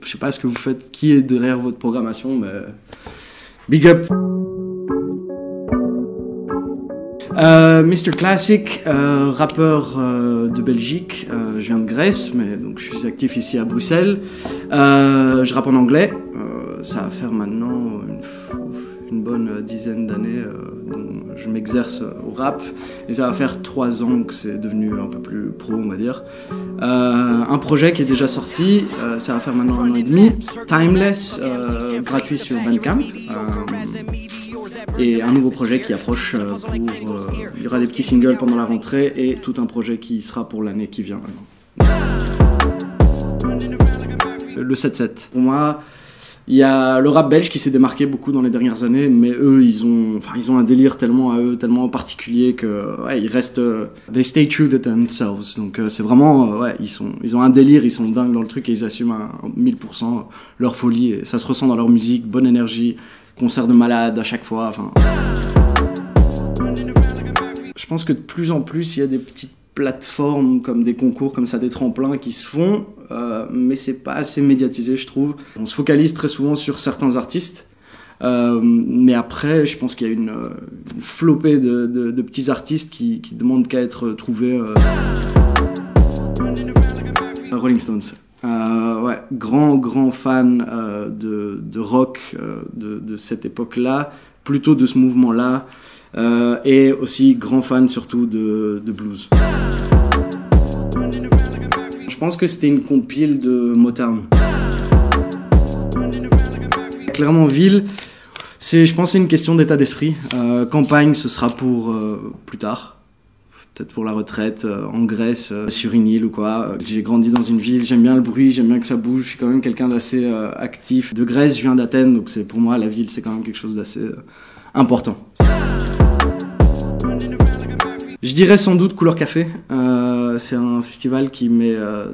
Je sais pas ce que vous faites, qui est derrière votre programmation, mais big up. Mr Classic, rappeur de Belgique. Je viens de Grèce, mais donc je suis actif ici à Bruxelles. Je rappe en anglais. Ça va faire maintenant une bonne dizaine d'années dont je m'exerce au rap. Et ça va faire 3 ans que c'est devenu un peu plus pro, on va dire. Un projet qui est déjà sorti, ça va faire maintenant 1 an et demi. Timeless, gratuit sur Bandcamp. Et un nouveau projet qui approche il y aura des petits singles pendant la rentrée et tout un projet qui sera pour l'année qui vient. Le 7-7. Pour moi, il y a le rap belge qui s'est démarqué beaucoup dans les dernières années, mais eux, ils ont un délire tellement à eux, tellement particulier que ouais, ils restent. They stay true to themselves. Donc c'est vraiment, ouais, ils ont un délire, ils sont dingues dans le truc et ils assument à 1000% leur folie et ça se ressent dans leur musique, bonne énergie, concert de malade à chaque fois. Enfin, je pense que de plus en plus, il y a des petites plateformes comme des concours comme ça, des tremplins qui se font, mais c'est pas assez médiatisé, je trouve. On se focalise très souvent sur certains artistes, mais après, je pense qu'il y a une flopée de petits artistes qui demandent qu'à être trouvés. Rolling Stones. Ouais, grand fan de rock de cette époque-là, plutôt de ce mouvement-là. Et aussi grand fan surtout de blues. Je pense que c'était une compile de Motown. Clairement ville, je pense que c'est une question d'état d'esprit. Campagne, ce sera pour plus tard. Peut-être pour la retraite, en Grèce, sur une île ou quoi. J'ai grandi dans une ville, j'aime bien le bruit, j'aime bien que ça bouge. Je suis quand même quelqu'un d'assez actif. De Grèce, je viens d'Athènes, donc pour moi, la ville, c'est quand même quelque chose d'assez important. Je dirais sans doute Couleur Café. C'est un festival qui me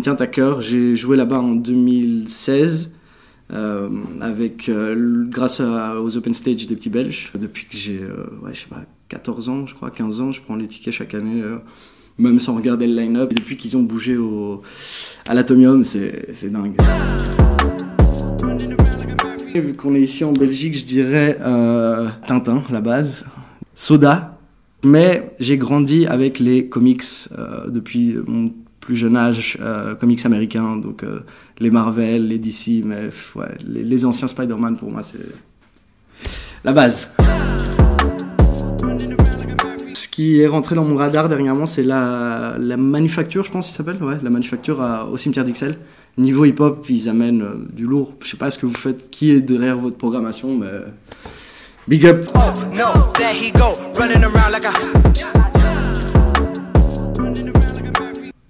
tient à cœur. J'ai joué là-bas en 2016 grâce aux Open Stage des petits Belges. Depuis que j'ai, je sais pas, 14 ans, je crois, 15 ans, je prends les tickets chaque année, même sans regarder le line-up. Et depuis qu'ils ont bougé à l'Atomium, c'est dingue. Vu qu'on est ici en Belgique, je dirais Tintin, la base, Soda. Mais j'ai grandi avec les comics depuis mon plus jeune âge, comics américains, donc les Marvel, les DC, mais ouais, les anciens Spider-Man pour moi c'est la base. Ce qui est rentré dans mon radar dernièrement, c'est la Manufacture, je pense qu'il s'appelle, ouais, la Manufacture au cimetière d'Ixelles. Niveau hip-hop, ils amènent du lourd. Je sais pas ce que vous faites, qui est derrière votre programmation, mais big up.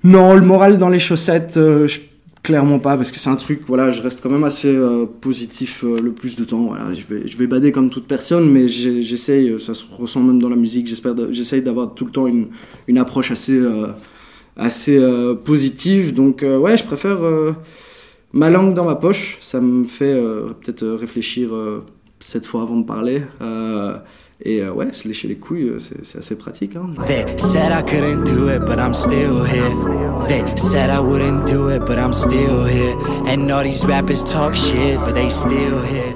Non, le moral dans les chaussettes, clairement pas, parce que c'est un truc, voilà, je reste quand même assez positif le plus de temps. Voilà, je vais bader comme toute personne, mais j'essaye, ça se ressent même dans la musique, j'essaye d'avoir tout le temps une approche assez positive. Donc ouais, je préfère ma langue dans ma poche, ça me fait peut-être réfléchir 7 fois avant de parler. Et ouais, se lécher les couilles, c'est assez pratique. Hein. They said I couldn't do it, but I'm still here. They said I wouldn't do it, but I'm still here. And all these rappers talk shit, but they still here.